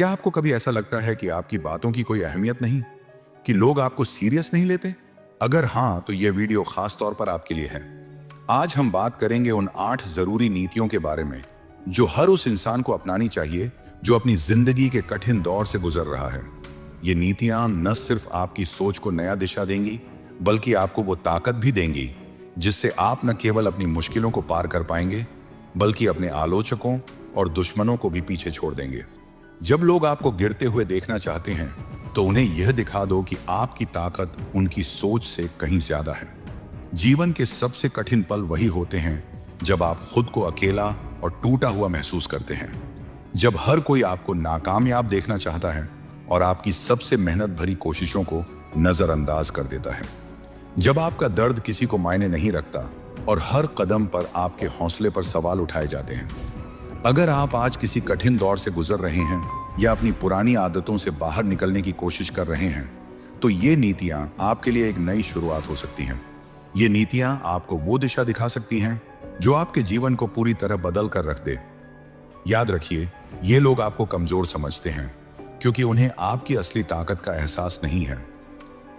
क्या आपको कभी ऐसा लगता है कि आपकी बातों की कोई अहमियत नहीं, कि लोग आपको सीरियस नहीं लेते? अगर हाँ, तो यह वीडियो खास तौर पर आपके लिए है। आज हम बात करेंगे उन 8 जरूरी नीतियों के बारे में जो हर उस इंसान को अपनानी चाहिए जो अपनी जिंदगी के कठिन दौर से गुजर रहा है। ये नीतियां न सिर्फ आपकी सोच को नया दिशा देंगी, बल्कि आपको वो ताकत भी देंगी जिससे आप न केवल अपनी मुश्किलों को पार कर पाएंगे, बल्कि अपने आलोचकों और दुश्मनों को भी पीछे छोड़ देंगे। जब लोग आपको गिरते हुए देखना चाहते हैं, तो उन्हें यह दिखा दो कि आपकी ताकत उनकी सोच से कहीं ज्यादा है। जीवन के सबसे कठिन पल वही होते हैं जब आप खुद को अकेला और टूटा हुआ महसूस करते हैं, जब हर कोई आपको नाकामयाब देखना चाहता है और आपकी सबसे मेहनत भरी कोशिशों को नजरअंदाज कर देता है, जब आपका दर्द किसी को मायने नहीं रखता और हर कदम पर आपके हौसले पर सवाल उठाए जाते हैं। अगर आप आज किसी कठिन दौर से गुजर रहे हैं या अपनी पुरानी आदतों से बाहर निकलने की कोशिश कर रहे हैं, तो ये नीतियां आपके लिए एक नई शुरुआत हो सकती हैं। ये नीतियां आपको वो दिशा दिखा सकती हैं जो आपके जीवन को पूरी तरह बदल कर रख दे। याद रखिए, ये लोग आपको कमजोर समझते हैं क्योंकि उन्हें आपकी असली ताकत का एहसास नहीं है।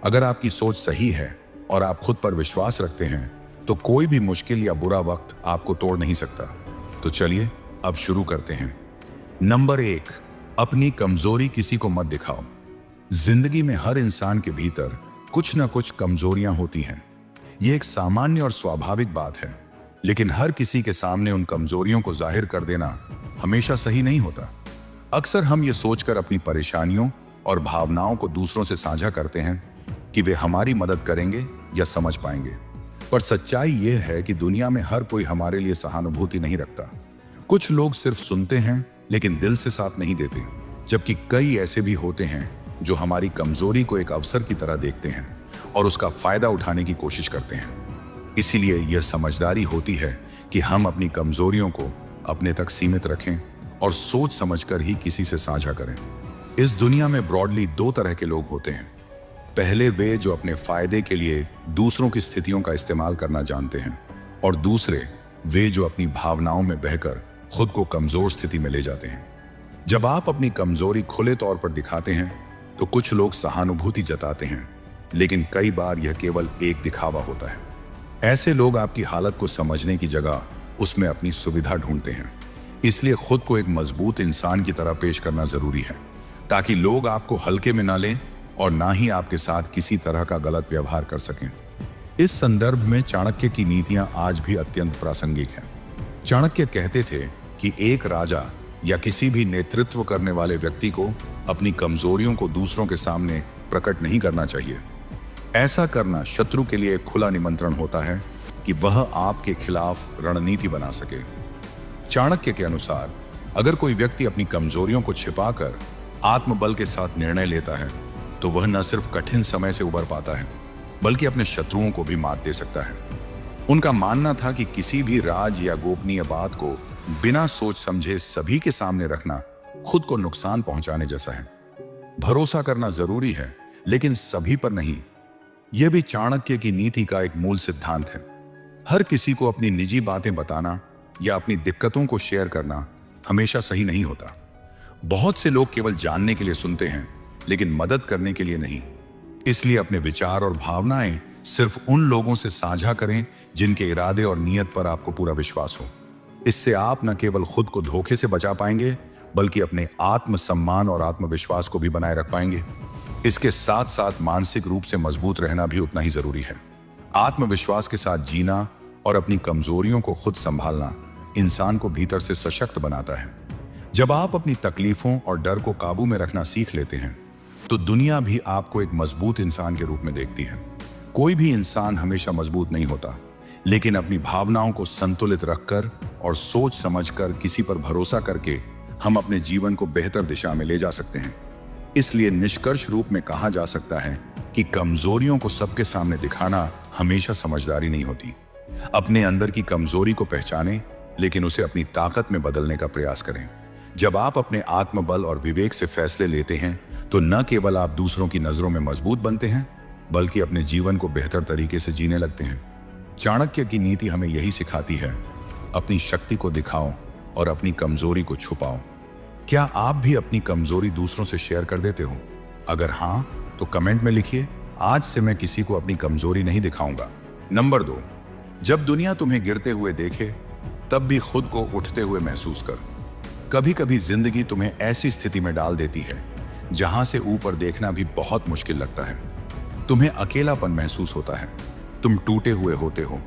अगर आपकी सोच सही है और आप खुद पर विश्वास रखते हैं, तो कोई भी मुश्किल या बुरा वक्त आपको तोड़ नहीं सकता। तो चलिए अब शुरू करते हैं। नंबर 1, अपनी कमजोरी किसी को मत दिखाओ। जिंदगी में हर इंसान के भीतर कुछ ना कुछ कमजोरियां होती हैं। ये एक सामान्य और स्वाभाविक बात है, लेकिन हर किसी के सामने उन कमजोरियों को जाहिर कर देना हमेशा सही नहीं होता। अक्सर हम ये सोचकर अपनी परेशानियों और भावनाओं को दूसरों से साझा करते हैं कि वे हमारी मदद करेंगे या समझ पाएंगे, पर सच्चाई ये है कि दुनिया में हर कोई हमारे लिए सहानुभूति नहीं रखता। कुछ लोग सिर्फ सुनते हैं लेकिन दिल से साथ नहीं देते, जबकि कई ऐसे भी होते हैं जो हमारी कमजोरी को एक अवसर की तरह देखते हैं और उसका फायदा उठाने की कोशिश करते हैं। इसीलिए यह समझदारी होती है कि हम अपनी कमजोरियों को अपने तक सीमित रखें और सोच समझकर ही किसी से साझा करें। इस दुनिया में ब्रॉडली 2 तरह के लोग होते हैं। पहले वे जो अपने फायदे के लिए दूसरों की स्थितियों का इस्तेमाल करना जानते हैं, और दूसरे वे जो अपनी भावनाओं में बहकर खुद को कमजोर स्थिति में ले जाते हैं। जब आप अपनी कमजोरी खुले तौर पर दिखाते हैं, तो कुछ लोग सहानुभूति जताते हैं, लेकिन कई बार यह केवल एक दिखावा होता है। ऐसे लोग आपकी हालत को समझने की जगह उसमें अपनी सुविधा ढूंढते हैं। इसलिए खुद को एक मजबूत इंसान की तरह पेश करना जरूरी है, ताकि लोग आपको हल्के में ना लें और ना ही आपके साथ किसी तरह का गलत व्यवहार कर सकें। इस संदर्भ में चाणक्य की नीतियां आज भी अत्यंत प्रासंगिक हैं। चाणक्य कहते थे कि एक राजा या किसी भी नेतृत्व करने वाले व्यक्ति को अपनी कमजोरियों को दूसरों के सामने प्रकट नहीं करना चाहिए। ऐसा करना शत्रु के लिए एक खुला निमंत्रण होता है कि वह आपके खिलाफ रणनीति बना सके। चाणक्य के अनुसार, अगर कोई व्यक्ति अपनी कमजोरियों को छिपाकर आत्मबल के साथ निर्णय लेता है, तो वह न सिर्फ कठिन समय से उबर पाता है, बल्कि अपने शत्रुओं को भी मात दे सकता है। उनका मानना था कि किसी भी राज या गोपनीय बात को बिना सोच समझे सभी के सामने रखना खुद को नुकसान पहुंचाने जैसा है। भरोसा करना जरूरी है, लेकिन सभी पर नहीं। यह भी चाणक्य की नीति का एक मूल सिद्धांत है। हर किसी को अपनी निजी बातें बताना या अपनी दिक्कतों को शेयर करना हमेशा सही नहीं होता। बहुत से लोग केवल जानने के लिए सुनते हैं, लेकिन मदद करने के लिए नहीं। इसलिए अपने विचार और भावनाएं सिर्फ उन लोगों से साझा करें जिनके इरादे और नीयत पर आपको पूरा विश्वास हो। इससे आप न केवल खुद को धोखे से बचा पाएंगे, बल्कि अपने आत्मसम्मान और आत्मविश्वास को भी बनाए रख पाएंगे। इसके साथ साथ मानसिक रूप से मजबूत रहना भी उतना ही जरूरी है। आत्मविश्वास के साथ जीना और अपनी कमजोरियों को खुद संभालना इंसान को भीतर से सशक्त बनाता है। जब आप अपनी तकलीफों और डर को काबू में रखना सीख लेते हैं, तो दुनिया भी आपको एक मजबूत इंसान के रूप में देखती है। कोई भी इंसान हमेशा मजबूत नहीं होता, लेकिन अपनी भावनाओं को संतुलित रखकर और सोच समझकर किसी पर भरोसा करके हम अपने जीवन को बेहतर दिशा में ले जा सकते हैं। इसलिए निष्कर्ष रूप में कहा जा सकता है कि कमजोरियों को सबके सामने दिखाना हमेशा समझदारी नहीं होती। अपने अंदर की कमजोरी को पहचानें, लेकिन उसे अपनी ताकत में बदलने का प्रयास करें। जब आप अपने आत्मबल और विवेक से फैसले लेते हैं, तो न केवल आप दूसरों की नजरों में मजबूत बनते हैं, बल्कि अपने जीवन को बेहतर तरीके से जीने लगते हैं। चाणक्य की नीति हमें यही सिखाती है, अपनी शक्ति को दिखाओ और अपनी कमजोरी को छुपाओ। क्या आप भी अपनी कमजोरी दूसरों से शेयर कर देते हो? अगर हाँ, तो कमेंट में लिखिए, आज से मैं किसी को अपनी कमजोरी नहीं दिखाऊंगा। नंबर 2, जब दुनिया तुम्हें गिरते हुए देखे, तब भी खुद को उठते हुए महसूस कर। कभी कभी जिंदगी तुम्हें ऐसी स्थिति में डाल देती है जहां से ऊपर देखना भी बहुत मुश्किल लगता है। तुम्हें अकेलापन महसूस होता है, तुम टूटे हुए होते हो,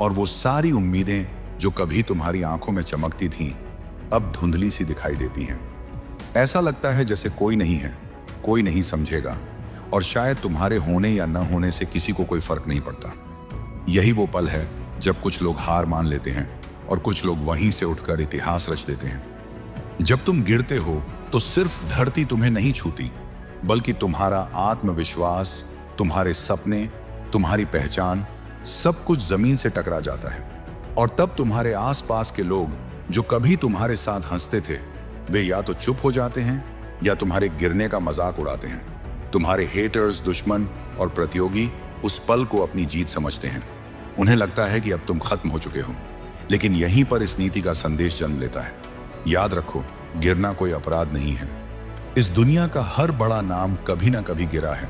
और वो सारी उम्मीदें जो कभी तुम्हारी आंखों में चमकती थीं, अब धुंधली सी दिखाई देती हैं। ऐसा लगता है जैसे कोई नहीं है, कोई नहीं समझेगा, और शायद तुम्हारे होने या न होने से किसी को कोई फर्क नहीं पड़ता। यही वो पल है जब कुछ लोग हार मान लेते हैं और कुछ लोग वहीं से उठकर इतिहास रच देते हैं। जब तुम गिरते हो तो सिर्फ धरती तुम्हें नहीं छूती, बल्कि तुम्हारा आत्मविश्वास, तुम्हारे सपने, तुम्हारी पहचान, सब कुछ जमीन से टकरा जाता है। और तब तुम्हारे आसपास के लोग जो कभी तुम्हारे साथ हंसते थे, वे या तो चुप हो जाते हैं या तुम्हारे गिरने का मजाक उड़ाते हैं। तुम्हारे हेटर्स, दुश्मन और प्रतियोगी उस पल को अपनी जीत समझते हैं। उन्हें लगता है कि अब तुम खत्म हो चुके हो। लेकिन यहीं पर इस नीति का संदेश जन्म लेता है। याद रखो, गिरना कोई अपराध नहीं है। इस दुनिया का हर बड़ा नाम कभी ना कभी गिरा है,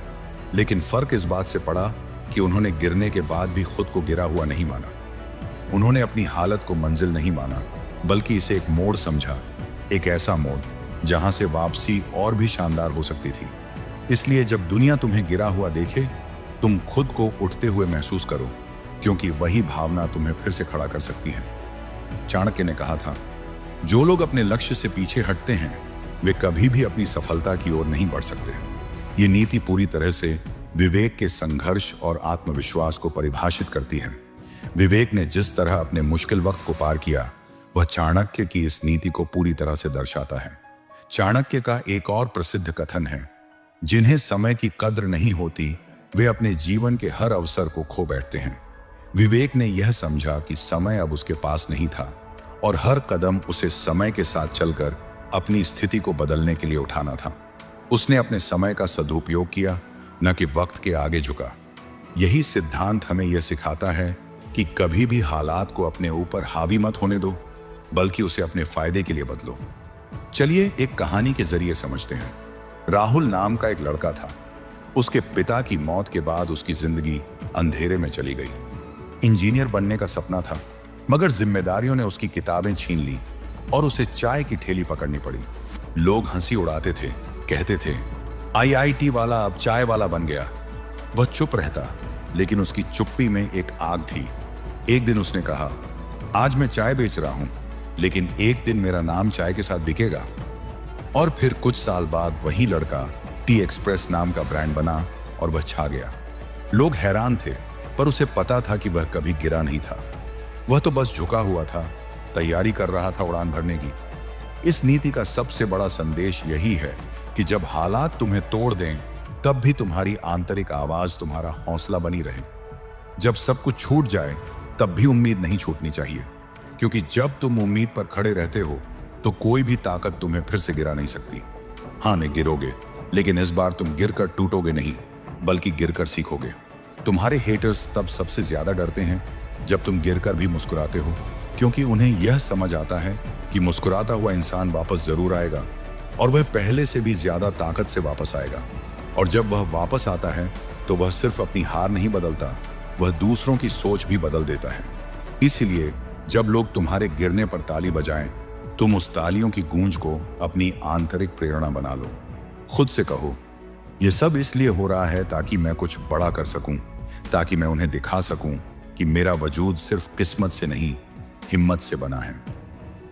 लेकिन फर्क इस बात से पड़ा कि उन्होंने गिरने के बाद भी खुद को गिरा हुआ नहीं माना। उन्होंने अपनी हालत को मंजिल नहीं माना, बल्कि इसे एक मोड़ समझा, एक ऐसा मोड़ जहां से वापसी और भी शानदार हो सकती थी। इसलिए जब दुनिया तुम्हें गिरा हुआ देखे, तुम खुद को उठते हुए महसूस करो, क्योंकि वही भावना तुम्हें फिर से खड़ा कर सकती है। चाणक्य ने कहा था, जो लोग अपने लक्ष्य से पीछे हटते हैं, वे कभी भी अपनी सफलता की ओर नहीं बढ़ सकते। ये नीति पूरी तरह से विवेक के संघर्ष और आत्मविश्वास को परिभाषित करती है। विवेक ने जिस तरह अपने मुश्किल वक्त को पार किया, वह चाणक्य की इस नीति को पूरी तरह से दर्शाता है। चाणक्य का एक और प्रसिद्ध कथन है, जिन्हें समय की कद्र नहीं होती, वे अपने जीवन के हर अवसर को खो बैठते हैं। विवेक ने यह समझा कि समय अब उसके पास नहीं था और हर कदम उसे समय के साथ चलकर अपनी स्थिति को बदलने के लिए उठाना था। उसने अपने समय का सदुपयोग किया, न कि वक्त के आगे झुका। यही सिद्धांत हमें यह सिखाता है कि कभी भी हालात को अपने ऊपर हावी मत होने दो, बल्कि उसे अपने फायदे के लिए बदलो। चलिए एक कहानी के जरिए समझते हैं। राहुल नाम का एक लड़का था। उसके पिता की मौत के बाद उसकी जिंदगी अंधेरे में चली गई। इंजीनियर बनने का सपना था, मगर जिम्मेदारियों ने उसकी किताबें छीन ली और उसे चाय की ठेली पकड़नी पड़ी। लोग हंसी उड़ाते थे, कहते थे, आईआईटी वाला अब चाय वाला बन गया। वह चुप रहता, लेकिन उसकी चुप्पी में एक आग थी। एक दिन उसने कहा, आज मैं चाय बेच रहा हूं, लेकिन एक दिन मेरा नाम चाय के साथ बिकेगा। और फिर कुछ साल बाद वही लड़का टी एक्सप्रेस नाम का ब्रांड बना और वह छा गया। लोग हैरान थे, पर उसे पता था कि वह कभी गिरा नहीं था। वह तो बस झुका हुआ था, तैयारी कर रहा था उड़ान भरने की। इस नीति का सबसे बड़ा संदेश यही है कि जब हालात तुम्हें तोड़ दें, तब भी तुम्हारी आंतरिक आवाज तुम्हारा हौसला बनी रहे। जब सब कुछ छूट जाए, तब भी उम्मीद नहीं छूटनी चाहिए, क्योंकि जब तुम उम्मीद पर खड़े रहते हो, तो कोई भी ताकत तुम्हें फिर से गिरा नहीं सकती। हाँ, नहीं गिरोगे, लेकिन इस बार तुम गिरकर टूटोगे नहीं, बल्कि गिरकर सीखोगे। तुम्हारे हेटर्स तब सबसे ज्यादा डरते हैं जब तुम गिरकर भी मुस्कुराते हो, क्योंकि उन्हें यह समझ आता है कि मुस्कुराता हुआ इंसान वापस जरूर आएगा, और वह पहले से भी ज्यादा ताकत से वापस आएगा। और जब वह वापस आता है, तो वह सिर्फ अपनी हार नहीं बदलता, वह दूसरों की सोच भी बदल देता है। इसलिए जब लोग तुम्हारे गिरने पर ताली बजाएं, तुम उस तालियों की गूंज को अपनी आंतरिक प्रेरणा बना लो। खुद से कहो, यह सब इसलिए हो रहा है ताकि मैं कुछ बड़ा कर सकूं, ताकि मैं उन्हें दिखा सकूं कि मेरा वजूद सिर्फ किस्मत से नहीं, हिम्मत से बना है।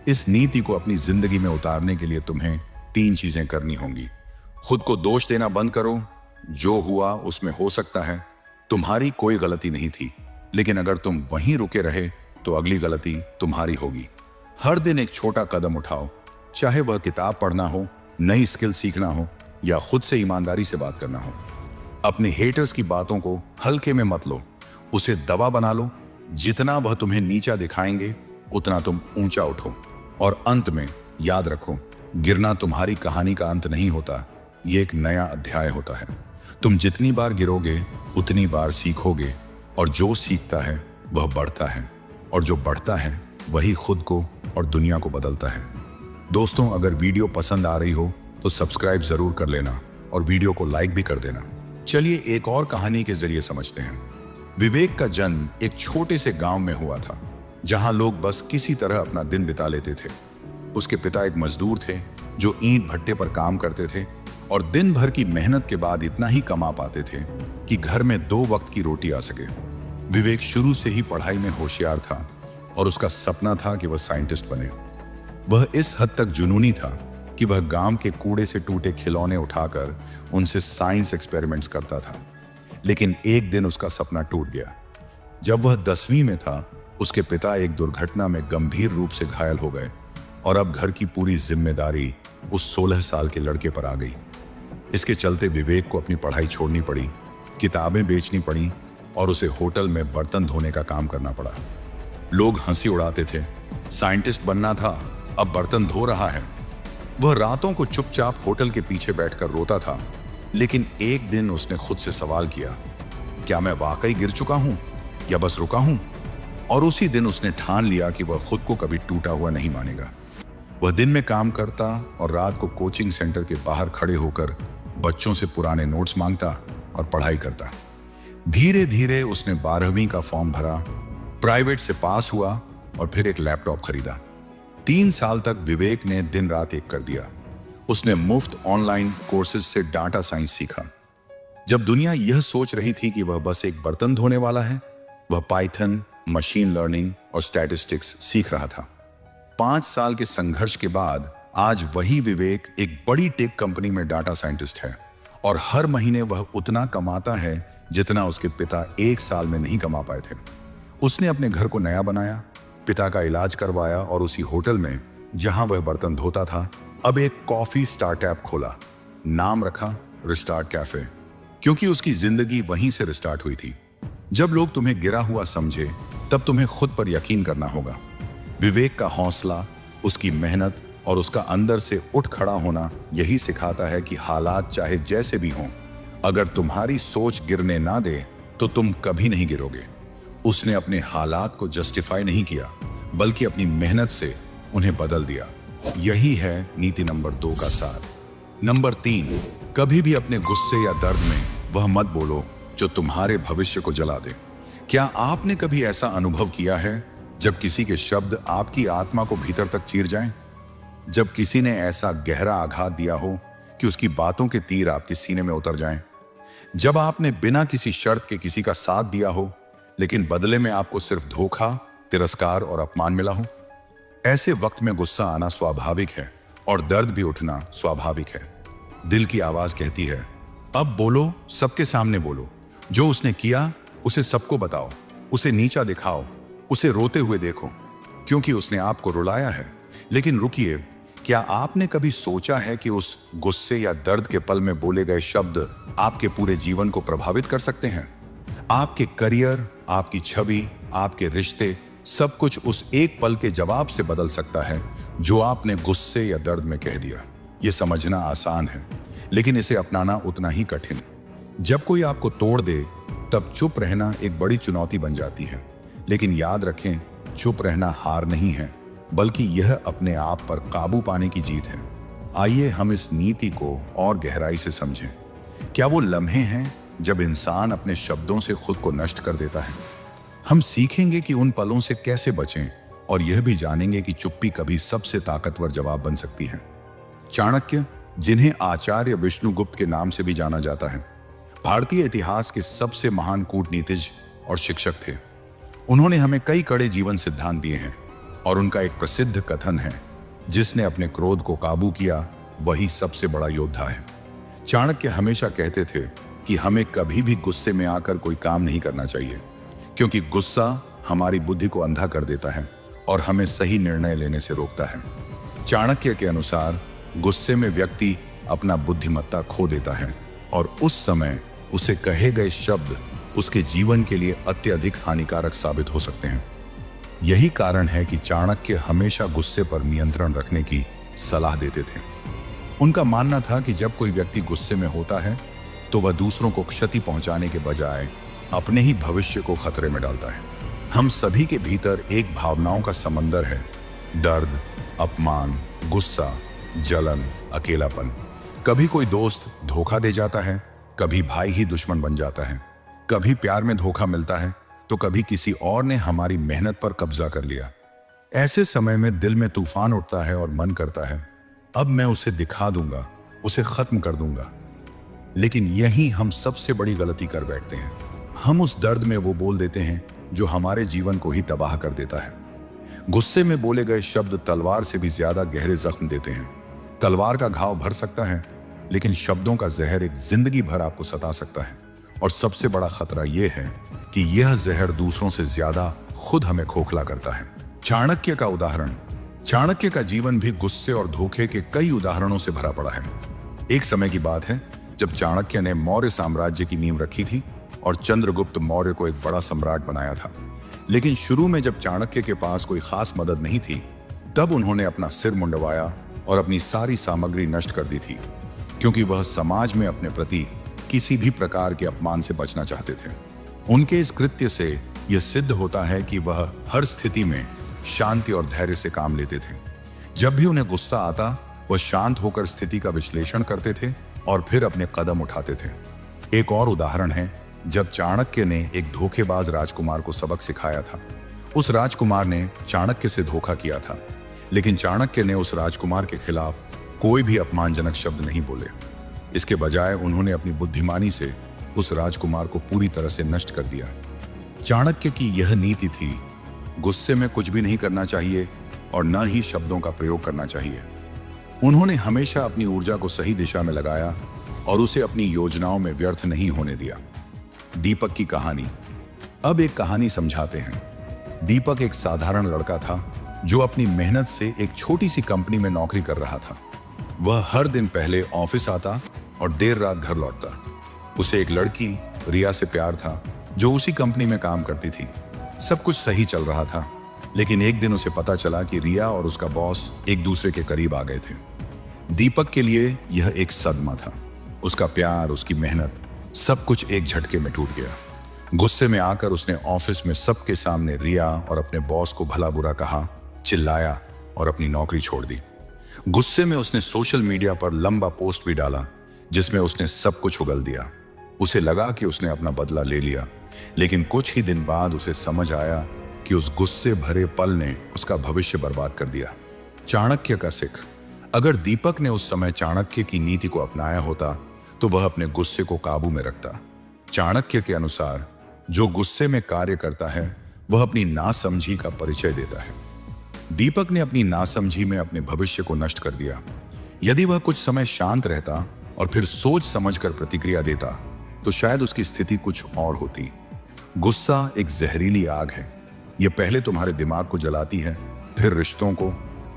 इस नीति को अपनी जिंदगी में उतारने के लिए तुम्हें 3 चीजें करनी होंगी। खुद को दोष देना बंद करो। जो हुआ उसमें हो सकता है तुम्हारी कोई गलती नहीं थी, लेकिन अगर तुम वहीं रुके रहे तो अगली गलती तुम्हारी होगी। हर दिन एक छोटा कदम उठाओ, चाहे वह किताब पढ़ना हो, नई स्किल सीखना हो, या खुद से ईमानदारी से बात करना हो। अपने हेटर्स की बातों को हल्के में मत लो, उसे दवा बना लो। जितना वह तुम्हें नीचा दिखाएंगे, उतना तुम ऊंचा उठो। और अंत में याद रखो, गिरना तुम्हारी कहानी का अंत नहीं होता, ये एक नया अध्याय होता है। तुम जितनी बार गिरोगे, उतनी बार सीखोगे, और जो सीखता है वह बढ़ता है, और जो बढ़ता है वही खुद को और दुनिया को बदलता है। दोस्तों, अगर वीडियो पसंद आ रही हो तो सब्सक्राइब जरूर कर लेना और वीडियो को लाइक भी कर देना। चलिए एक और कहानी के जरिए समझते हैं। विवेक का जन्म एक छोटे से गांव में हुआ था, जहां लोग बस किसी तरह अपना दिन बिता लेते थे। उसके पिता एक मजदूर थे जो ईंट भट्टे पर काम करते थे और दिन भर की मेहनत के बाद इतना ही कमा पाते थे कि घर में 2 वक्त की रोटी आ सके। विवेक शुरू से ही पढ़ाई में होशियार था और उसका सपना था कि वह साइंटिस्ट बने। वह इस हद तक जुनूनी था कि वह गांव के कूड़े से टूटे खिलौने उठाकर उनसे साइंस एक्सपेरिमेंट्स करता था। लेकिन एक दिन उसका सपना टूट गया। जब वह 10वीं में था, उसके पिता एक दुर्घटना में गंभीर रूप से घायल हो गए और अब घर की पूरी जिम्मेदारी उस 16 साल के लड़के पर आ गई। इसके चलते विवेक को अपनी पढ़ाई छोड़नी पड़ी, किताबें बेचनी पड़ी और उसे होटल में बर्तन धोने का काम करना पड़ा। लोग हंसी उड़ाते थे, साइंटिस्ट बनना था, अब बर्तन धो रहा है। वह रातों को चुपचाप होटल के पीछे बैठकर रोता था। लेकिन एक दिन उसने खुद से सवाल किया, क्या मैं वाकई गिर चुका हूं या बस रुका हूं? और उसी दिन उसने ठान लिया कि वह खुद को कभी टूटा हुआ नहीं मानेगा। वह दिन में काम करता और रात को कोचिंग सेंटर के बाहर खड़े होकर बच्चों से पुराने नोट्स मांगता और पढ़ाई करता। धीरे धीरे उसने 12वीं का फॉर्म भरा, प्राइवेट से पास हुआ और फिर एक लैपटॉप खरीदा। 3 साल तक विवेक ने दिन रात एक कर दिया। उसने मुफ्त ऑनलाइन कोर्सेज से डाटा साइंस सीखा। जब दुनिया यह सोच रही थी कि वह बस एक बर्तन धोने वाला है, वह पाइथन, मशीन लर्निंग और स्टैटिस्टिक्स सीख रहा था। 5 साल के संघर्ष के बाद आज वही विवेक एक बड़ी टेक कंपनी में डाटा साइंटिस्ट है और हर महीने वह उतना कमाता है जितना उसके पिता 1 साल में नहीं कमा पाए थे। उसने अपने घर को नया बनाया, पिता का इलाज करवाया और उसी होटल में जहां वह बर्तन धोता था, अब एक कॉफी स्टार्टअप खोला। नाम रखा रिस्टार्ट कैफे, क्योंकि उसकी जिंदगी वहीं से रिस्टार्ट हुई थी। जब लोग तुम्हें गिरा हुआ समझे, तब तुम्हें खुद पर यकीन करना होगा। विवेक का हौसला, उसकी मेहनत और उसका अंदर से उठ खड़ा होना यही सिखाता है कि हालात चाहे जैसे भी हों, अगर तुम्हारी सोच गिरने ना दे तो तुम कभी नहीं गिरोगे। उसने अपने हालात को जस्टिफाई नहीं किया, बल्कि अपनी मेहनत से उन्हें बदल दिया। यही है नीति नंबर 2 का सार। नंबर 3, कभी भी अपने गुस्से या दर्द में वह मत बोलो जो तुम्हारे भविष्य को जला दे। क्या आपने कभी ऐसा अनुभव किया है जब किसी के शब्द आपकी आत्मा को भीतर तक चीर जाएं? जब किसी ने ऐसा गहरा आघात दिया हो कि उसकी बातों के तीर आपके सीने में उतर जाएं? जब आपने बिना किसी शर्त के किसी का साथ दिया हो, लेकिन बदले में आपको सिर्फ धोखा, तिरस्कार और अपमान मिला हो? ऐसे वक्त में गुस्सा आना स्वाभाविक है और दर्द भी उठना स्वाभाविक है। दिल की आवाज कहती है, अब बोलो, सबके सामने बोलो। जो उसने किया उसे सबको बताओ, उसे नीचा दिखाओ, उसे रोते हुए देखो, क्योंकि उसने आपको रुलाया है। लेकिन रुकिए, क्या आपने कभी सोचा है कि उस गुस्से या दर्द के पल में बोले गए शब्द आपके पूरे जीवन को प्रभावित कर सकते हैं? आपके करियर, आपकी छवि, आपके रिश्ते, सब कुछ उस एक पल के जवाब से बदल सकता है जो आपने गुस्से या दर्द में कह दिया। यह समझना आसान है, लेकिन इसे अपनाना उतना ही कठिन। जब कोई आपको तोड़ दे, तब चुप रहना एक बड़ी चुनौती बन जाती है। लेकिन याद रखें, चुप रहना हार नहीं है, बल्कि यह अपने आप पर काबू पाने की जीत है। आइए हम इस नीति को और गहराई से समझें। क्या वो लम्हे हैं जब इंसान अपने शब्दों से खुद को नष्ट कर देता है? हम सीखेंगे कि उन पलों से कैसे बचें और यह भी जानेंगे कि चुप्पी कभी सबसे ताकतवर जवाब बन सकती है। चाणक्य, जिन्हें आचार्य विष्णुगुप्त के नाम से भी जाना जाता है, भारतीय इतिहास के सबसे महान कूटनीतिज्ञ और शिक्षक थे। उन्होंने हमें कई कड़े जीवन सिद्धांत दिए हैं और उनका एक प्रसिद्ध कथन है, जिसने अपने क्रोध को काबू किया वही सबसे बड़ा योद्धा है। चाणक्य हमेशा कहते थे कि हमें कभी भी गुस्से में आकर कोई काम नहीं करना चाहिए, क्योंकि गुस्सा हमारी बुद्धि को अंधा कर देता है और हमें सही निर्णय लेने से रोकता है। चाणक्य के अनुसार गुस्से में व्यक्ति अपना बुद्धिमत्ता खो देता है और उस समय उसे कहे गए शब्द उसके जीवन के लिए अत्यधिक हानिकारक साबित हो सकते हैं। यही कारण है कि चाणक्य हमेशा गुस्से पर नियंत्रण रखने की सलाह देते थे। उनका मानना था कि जब कोई व्यक्ति गुस्से में होता है तो वह दूसरों को क्षति पहुंचाने के बजाय अपने ही भविष्य को खतरे में डालता है। हम सभी के भीतर एक भावनाओं का समंदर है, दर्द, अपमान, गुस्सा, जलन, अकेलापन। कभी कोई दोस्त धोखा दे जाता है, कभी भाई ही दुश्मन बन जाता है, कभी प्यार में धोखा मिलता है, तो कभी किसी और ने हमारी मेहनत पर कब्जा कर लिया। ऐसे समय में दिल में तूफान उठता है और मन करता है अब मैं उसे दिखा दूंगा, उसे खत्म कर दूंगा। लेकिन यही हम सबसे बड़ी गलती कर बैठते हैं। हम उस दर्द में वो बोल देते हैं जो हमारे जीवन को ही तबाह कर देता है। गुस्से में बोले गए शब्द तलवार से भी ज्यादा गहरे जख्म देते हैं। तलवार का घाव भर सकता है, लेकिन शब्दों का जहर एक जिंदगी भर आपको सता सकता है। और सबसे बड़ा खतरा यह है कि यह जहर दूसरों से ज्यादा खुद हमें खोखला करता है। चाणक्य का उदाहरण। चाणक्य का जीवन भी गुस्से और धोखे के कई उदाहरणों से भरा पड़ा है। एक समय की बात है जब चाणक्य ने मौर्य साम्राज्य की नींव रखी थी और चंद्रगुप्त मौर्य को एक बड़ा सम्राट बनाया था। लेकिन शुरू में जब चाणक्य के पास कोई खास मदद नहीं थी, तब उन्होंने अपना सिर मुंडवाया और अपनी सारी सामग्री नष्ट कर दी थी, क्योंकि वह समाज में अपने प्रति किसी भी प्रकार के अपमान से बचना चाहते थे। उनके इस कृत्य से यह सिद्ध होता है कि वह हर स्थिति में शांति और धैर्य से काम लेते थे। जब भी उन्हें गुस्सा आता, वह शांत होकर स्थिति का विश्लेषण करते थे और फिर अपने कदम उठाते थे। एक और उदाहरण है जब चाणक्य ने एक धोखेबाज राजकुमार को सबक सिखाया था। उस राजकुमार ने चाणक्य से धोखा किया था, लेकिन चाणक्य ने उस राजकुमार के खिलाफ कोई भी अपमानजनक शब्द नहीं बोले। इसके बजाय उन्होंने अपनी बुद्धिमानी से उस राजकुमार को पूरी तरह से नष्ट कर दिया। चाणक्य की यह नीति थी, गुस्से में कुछ भी नहीं करना चाहिए और न ही शब्दों का प्रयोग करना चाहिए। उन्होंने हमेशा अपनी ऊर्जा को सही दिशा में लगाया और उसे अपनी योजनाओं में व्यर्थ नहीं होने दिया। दीपक की कहानी। अब एक कहानी समझाते हैं। दीपक एक साधारण लड़का था जो अपनी मेहनत से एक छोटी सी कंपनी में नौकरी कर रहा था। वह हर दिन पहले ऑफिस आता और देर रात घर लौटता। उसे एक लड़की रिया से प्यार था जो उसी कंपनी में काम करती थी। सब कुछ सही चल रहा था, लेकिन एक दिन उसे पता चला कि रिया और उसका बॉस एक दूसरे के करीब आ गए थे। दीपक के लिए यह एक सदमा था। उसका प्यार, उसकी मेहनत, सब कुछ एक झटके में टूट गया। गुस्से में आकर उसने ऑफिस में सबके सामने रिया और अपने बॉस को भला बुरा कहा, चिल्लाया और अपनी नौकरी छोड़ दी। गुस्से में उसने सोशल मीडिया पर लंबा पोस्ट भी डाला जिसमें उसने सब कुछ उगल दिया। उसे लगा कि उसने अपना बदला ले लिया, लेकिन कुछ ही दिन बाद उसे समझ आया कि उस गुस्से भरे पल ने उसका भविष्य बर्बाद कर दिया। चाणक्य का सिख। अगर दीपक ने उस समय चाणक्य की नीति को अपनाया होता तो वह अपने गुस्से को काबू में रखता। चाणक्य के अनुसार जो गुस्से में कार्य करता है वह अपनी नासमझी का परिचय देता है। दीपक ने अपनी नासमझी में अपने भविष्य को नष्ट कर दिया। यदि वह कुछ समय शांत रहता और फिर सोच समझकर प्रतिक्रिया देता तो शायद उसकी स्थिति कुछ और होती। गुस्सा एक जहरीली आग है। यह पहले तुम्हारे दिमाग को जलाती है, फिर रिश्तों को,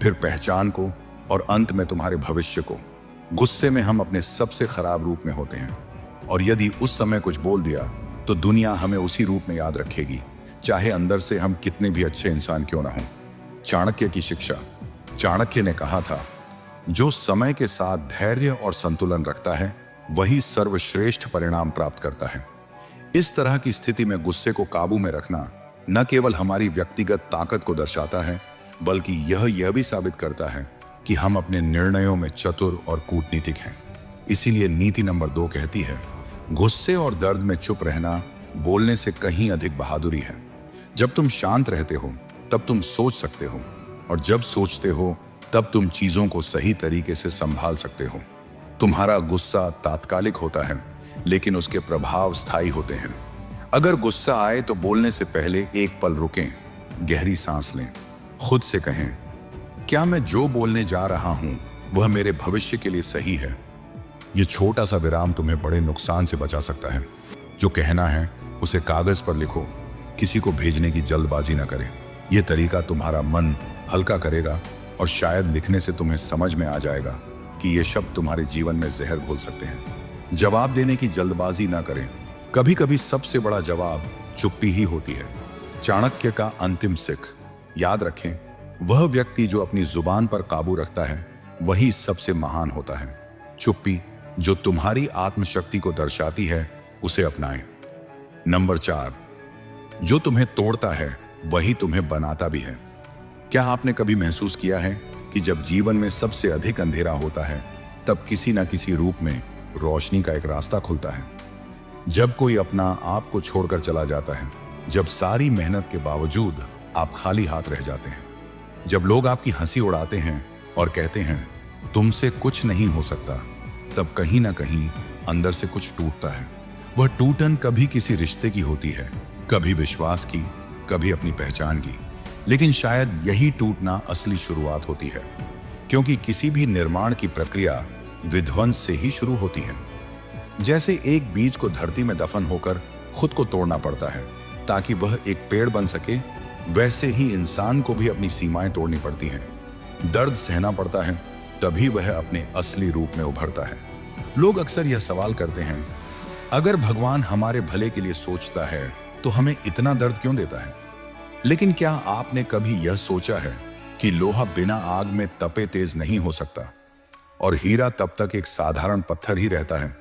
फिर पहचान को और अंत में तुम्हारे भविष्य को। गुस्से में हम अपने सबसे खराब रूप में होते हैं और यदि उस समय कुछ बोल दिया तो दुनिया हमें उसी रूप में याद रखेगी, चाहे अंदर से हम कितने भी अच्छे इंसान क्यों ना हों। चाणक्य की शिक्षा। चाणक्य ने कहा था, जो समय के साथ धैर्य और संतुलन रखता है वही सर्वश्रेष्ठ परिणाम प्राप्त करता है। इस तरह की स्थिति में गुस्से को काबू में रखना न केवल हमारी व्यक्तिगत ताकत को दर्शाता है, बल्कि यह भी साबित करता है कि हम अपने निर्णयों में चतुर और कूटनीतिक हैं। इसीलिए नीति नंबर 2 कहती है, गुस्से और दर्द में चुप रहना बोलने से कहीं अधिक बहादुरी है। जब तुम शांत रहते हो तब तुम सोच सकते हो, और जब सोचते हो तब तुम चीजों को सही तरीके से संभाल सकते हो। तुम्हारा गुस्सा तात्कालिक होता है, लेकिन उसके प्रभाव स्थायी होते हैं। अगर गुस्सा आए तो बोलने से पहले एक पल रुकें, गहरी सांस लें, खुद से कहें, क्या मैं जो बोलने जा रहा हूं वह मेरे भविष्य के लिए सही है? यह छोटा सा विराम तुम्हें बड़े नुकसान से बचा सकता है। जो कहना है उसे कागज पर लिखो, किसी को भेजने की जल्दबाजी न करें। यह तरीका तुम्हारा मन हल्का करेगा और शायद लिखने से तुम्हें समझ में आ जाएगा कि ये शब्द तुम्हारे जीवन में जहर घोल सकते हैं। जवाब देने की जल्दबाजी ना करें। कभी कभी सबसे बड़ा जवाब चुप्पी ही होती है। चाणक्य का अंतिम सिख। याद रखें, वह व्यक्ति जो अपनी जुबान पर काबू रखता है वही सबसे महान होता है। चुप्पी जो तुम्हारी आत्मशक्ति को दर्शाती है उसे अपनाएं। नंबर 4, जो तुम्हें तोड़ता है वही तुम्हें बनाता भी है। क्या आपने कभी महसूस किया है कि जब जीवन में सबसे अधिक अंधेरा होता है तब किसी न किसी रूप में रोशनी का एक रास्ता खुलता है। जब कोई अपना आप को छोड़कर चला जाता है, जब सारी मेहनत के बावजूद आप खाली हाथ रह जाते हैं, जब लोग आपकी हंसी उड़ाते हैं और कहते हैं तुमसे कुछ नहीं हो सकता, तब कहीं ना कहीं अंदर से कुछ टूटता है। वह टूटन कभी किसी रिश्ते की होती है, कभी विश्वास की, कभी अपनी पहचान की, लेकिन शायद यही टूटना असली शुरुआत होती है, क्योंकि किसी भी निर्माण की प्रक्रिया विध्वंस से ही शुरू होती है। जैसे एक बीज को धरती में दफन होकर खुद को तोड़ना पड़ता है ताकि वह एक पेड़ बन सके, वैसे ही इंसान को भी अपनी सीमाएं तोड़नी पड़ती हैं। दर्द सहना पड़ता है, तभी वह अपने असली रूप में उभरता है। लोग अक्सर यह सवाल करते हैं, अगर भगवान हमारे भले के लिए सोचता है तो हमें इतना दर्द क्यों देता है? लेकिन क्या आपने कभी यह सोचा है कि लोहा बिना आग में तपे तेज नहीं हो सकता, और हीरा तब तक एक साधारण पत्थर ही रहता है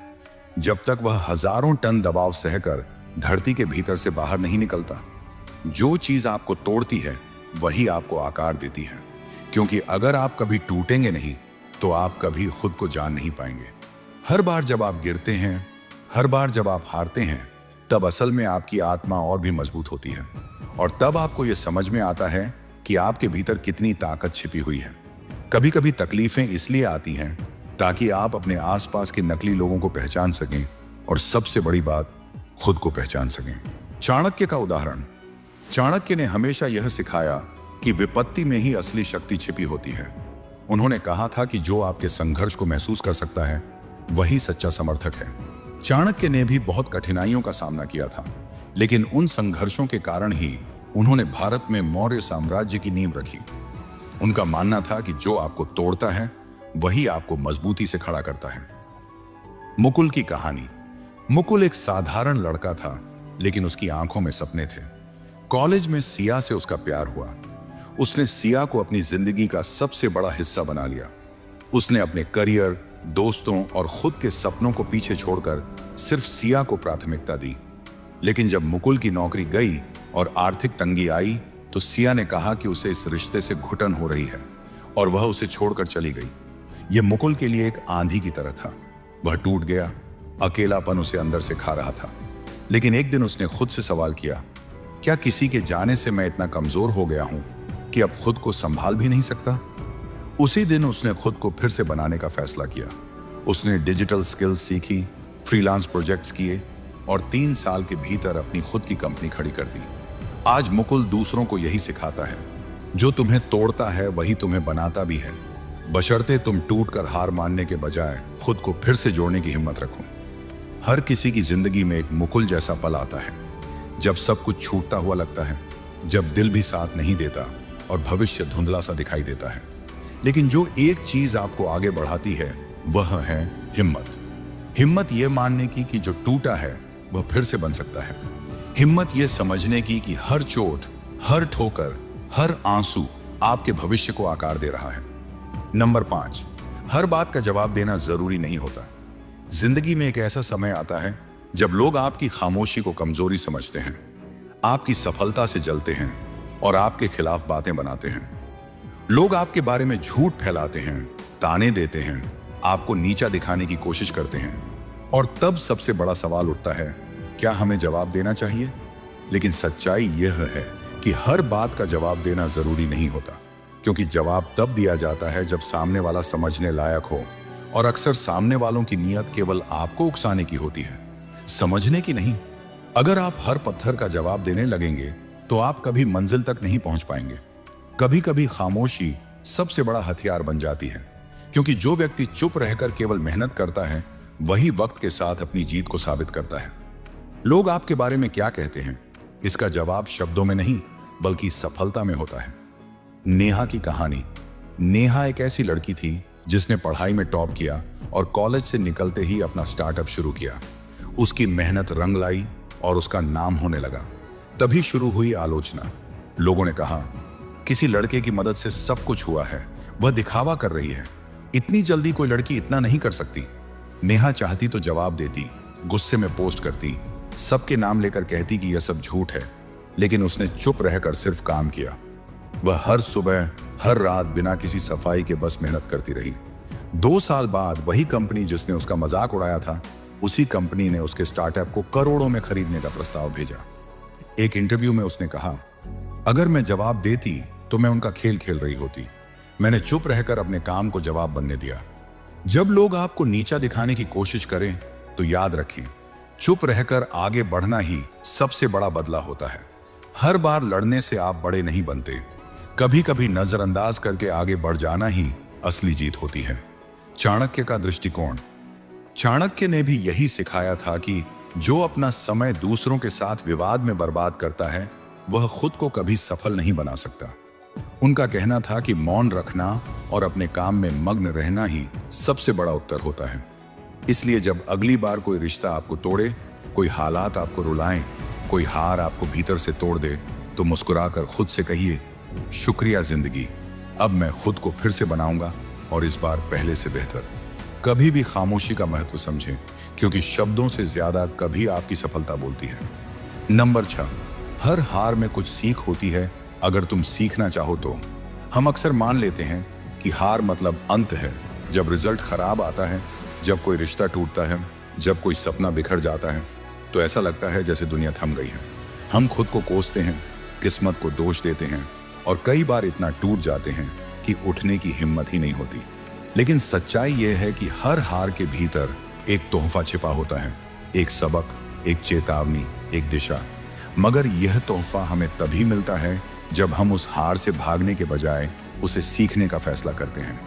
जब तक वह हजारों टन दबाव सहकर धरती के भीतर से बाहर नहीं निकलता। जो चीज आपको तोड़ती है वही आपको आकार देती है, क्योंकि अगर आप कभी टूटेंगे नहीं तो आप कभी खुद को जान नहीं पाएंगे। हर बार जब आप गिरते हैं, हर बार जब आप हारते हैं, तब असल में आपकी आत्मा और भी मजबूत होती है, और तब आपको यह समझ में आता है कि आपके भीतर कितनी ताकत छिपी हुई है। कभी कभी तकलीफें इसलिए आती हैं ताकि आप अपने आसपास के नकली लोगों को पहचान सकें, और सबसे बड़ी बात, खुद को पहचान सकें। चाणक्य का उदाहरण। चाणक्य ने हमेशा यह सिखाया कि विपत्ति में ही असली शक्ति छिपी होती है। उन्होंने कहा था कि जो आपके संघर्ष को महसूस कर सकता है वही सच्चा समर्थक है। चाणक्य ने भी बहुत कठिनाइयों का सामना किया था, लेकिन उन संघर्षों के कारण ही उन्होंने भारत में मौर्य साम्राज्य की नींव रखी। उनका मानना था कि जो आपको तोड़ता है वही आपको मजबूती से खड़ा करता है। मुकुल की कहानी। मुकुल एक साधारण लड़का था, लेकिन उसकी आंखों में सपने थे। कॉलेज में सिया से उसका प्यार हुआ। उसने सिया को अपनी जिंदगी का सबसे बड़ा हिस्सा बना लिया। उसने अपने करियर, दोस्तों और खुद के सपनों को पीछे छोड़कर सिर्फ सिया को प्राथमिकता दी। लेकिन जब मुकुल की नौकरी गई और आर्थिक तंगी आई तो सिया ने कहा कि उसे इस रिश्ते से घुटन हो रही है, और वह उसे छोड़कर चली गई। यह मुकुल के लिए एक आंधी की तरह था। वह टूट गया, अकेलापन उसे अंदर से खा रहा था। लेकिन एक दिन उसने खुद से सवाल किया, क्या किसी के जाने से मैं इतना कमजोर हो गया हूं कि अब खुद को संभाल भी नहीं सकता? उसी दिन उसने खुद को फिर से बनाने का फैसला किया। उसने डिजिटल स्किल्स सीखी, फ्रीलांस प्रोजेक्ट्स किए और 3 साल के भीतर अपनी खुद की कंपनी खड़ी कर दी। आज मुकुल दूसरों को यही सिखाता है, जो तुम्हें तोड़ता है वही तुम्हें बनाता भी है, बशर्ते तुम टूटकर हार मानने के बजाय खुद को फिर से जोड़ने की हिम्मत रखो। हर किसी की जिंदगी में एक मुकुल जैसा पल आता है, जब सब कुछ छूटता हुआ लगता है, जब दिल भी साथ नहीं देता और भविष्य धुंधला सा दिखाई देता है। लेकिन जो एक चीज आपको आगे बढ़ाती है वह है हिम्मत। हिम्मत यह मानने की कि जो टूटा है वह फिर से बन सकता है। हिम्मत यह समझने की कि हर चोट, हर ठोकर, हर आंसू आपके भविष्य को आकार दे रहा है। नंबर 5, हर बात का जवाब देना जरूरी नहीं होता। जिंदगी में एक ऐसा समय आता है जब लोग आपकी खामोशी को कमजोरी समझते हैं, आपकी सफलता से जलते हैं और आपके खिलाफ बातें बनाते हैं। लोग आपके बारे में झूठ फैलाते हैं, ताने देते हैं, आपको नीचा दिखाने की कोशिश करते हैं, और तब सबसे बड़ा सवाल उठता है, क्या हमें जवाब देना चाहिए? लेकिन सच्चाई यह है कि हर बात का जवाब देना जरूरी नहीं होता, क्योंकि जवाब तब दिया जाता है जब सामने वाला समझने लायक हो, और अक्सर सामने वालों की नीयत केवल आपको उकसाने की होती है, समझने की नहीं। अगर आप हर पत्थर का जवाब देने लगेंगे तो आप कभी मंजिल तक नहीं पहुंच पाएंगे। कभी कभी खामोशी सबसे बड़ा हथियार बन जाती है, क्योंकि जो व्यक्ति चुप रहकर केवल मेहनत करता है वही वक्त के साथ अपनी जीत को साबित करता है। लोग आपके बारे में क्या कहते हैं, इसका जवाब शब्दों में नहीं बल्कि सफलता में होता है। नेहा की कहानी। नेहा एक ऐसी लड़की थी जिसने पढ़ाई में टॉप किया और कॉलेज से निकलते ही अपना स्टार्टअप शुरू किया। उसकी मेहनत रंग लाई और उसका नाम होने लगा। तभी शुरू हुई आलोचना। लोगों ने कहा, किसी लड़के की मदद से सब कुछ हुआ है, वह दिखावा कर रही है, इतनी जल्दी कोई लड़की इतना नहीं कर सकती। नेहा चाहती तो जवाब देती, गुस्से में पोस्ट करती, सबके नाम लेकर कहती कि यह सब झूठ है, लेकिन उसने चुप रहकर सिर्फ काम किया। वह हर सुबह, हर रात बिना किसी सफाई के बस मेहनत करती रही। 2 साल बाद वही कंपनी जिसने उसका मजाक उड़ाया था, उसी कंपनी ने उसके स्टार्टअप को करोड़ों में खरीदने का प्रस्ताव भेजा। एक इंटरव्यू में उसने कहा, अगर मैं जवाब देती तो मैं उनका खेल खेल रही होती। मैंने चुप रहकर अपने काम को जवाब बनने दिया। जब लोग आपको नीचा दिखाने की कोशिश करें तो याद रखें, चुप रहकर आगे बढ़ना ही सबसे बड़ा बदला होता है। हर बार लड़ने से आप बड़े नहीं बनते, कभी कभी नजरअंदाज करके आगे बढ़ जाना ही असली जीत होती है। चाणक्य का दृष्टिकोण। चाणक्य ने भी यही सिखाया था कि जो अपना समय दूसरों के साथ विवाद में बर्बाद करता है वह खुद को कभी सफल नहीं बना सकता। उनका कहना था कि मौन रखना और अपने काम में मग्न रहना ही सबसे बड़ा उत्तर होता है। इसलिए जब अगली बार कोई रिश्ता आपको तोड़े, कोई हालात आपको रुलाएं, कोई हार आपको भीतर से तोड़ दे, तो मुस्कुराकर खुद से कहिए, शुक्रिया जिंदगी, अब मैं खुद को फिर से बनाऊंगा और इस बार पहले से बेहतर। कभी भी खामोशी का महत्व समझें, क्योंकि शब्दों से ज्यादा कभी आपकी सफलता बोलती है। नंबर 6, हर हार में कुछ सीख होती है अगर तुम सीखना चाहो तो। हम अक्सर मान लेते हैं कि हार मतलब अंत है। जब रिजल्ट खराब आता है, जब कोई रिश्ता टूटता है, जब कोई सपना बिखर जाता है, तो ऐसा लगता है जैसे दुनिया थम गई है। हम खुद को कोसते हैं, किस्मत को दोष देते हैं और कई बार इतना टूट जाते हैं कि उठने की हिम्मत ही नहीं होती। लेकिन सच्चाई यह है कि हर हार के भीतर एक तोहफा छिपा होता है, एक सबक, एक चेतावनी, एक दिशा। मगर यह तोहफा हमें तभी मिलता है जब हम उस हार से भागने के बजाय उसे सीखने का फैसला करते हैं।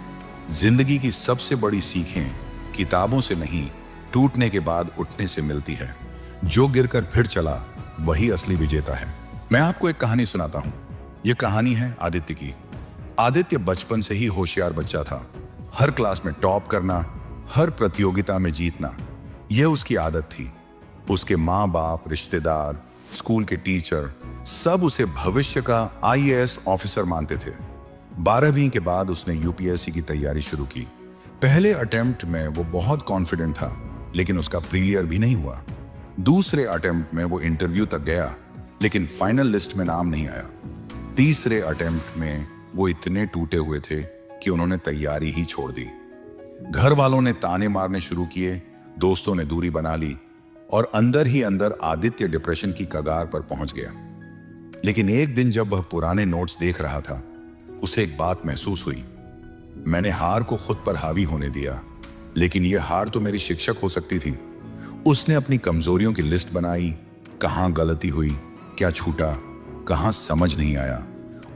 जिंदगी की सबसे बड़ी सीखें किताबों से नहीं, टूटने के बाद उठने से मिलती है। जो गिरकर फिर चला वही असली विजेता है। मैं आपको एक कहानी सुनाता हूं। यह कहानी है आदित्य की। आदित्य बचपन से ही होशियार बच्चा था। हर क्लास में टॉप करना, हर प्रतियोगिता में जीतना, यह उसकी आदत थी। उसके माँ बाप, रिश्तेदार, स्कूल के टीचर सब उसे भविष्य का IAS ऑफिसर मानते थे। 12वीं के बाद उसने UPSC की तैयारी शुरू की। पहले अटेम्प्ट में वो बहुत कॉन्फिडेंट था, लेकिन उसका प्रीलियर भी नहीं हुआ। दूसरे अटेम्प्ट में वो इंटरव्यू तक गया, लेकिन फाइनल लिस्ट में नाम नहीं आया। तीसरे अटेम्प्ट में वो इतने टूटे हुए थे कि उन्होंने तैयारी ही छोड़ दी। घर वालों ने ताने मारने शुरू किए, दोस्तों ने दूरी बना ली और अंदर ही अंदर आदित्य डिप्रेशन की कगार पर पहुंच गया। लेकिन एक दिन जब वह पुराने नोट्स देख रहा था, उसे एक बात महसूस हुई। मैंने हार को खुद पर हावी होने दिया, लेकिन यह हार तो मेरी शिक्षक हो सकती थी। उसने अपनी कमजोरियों की लिस्ट बनाई, कहां गलती हुई, क्या छूटा, कहां समझ नहीं आया।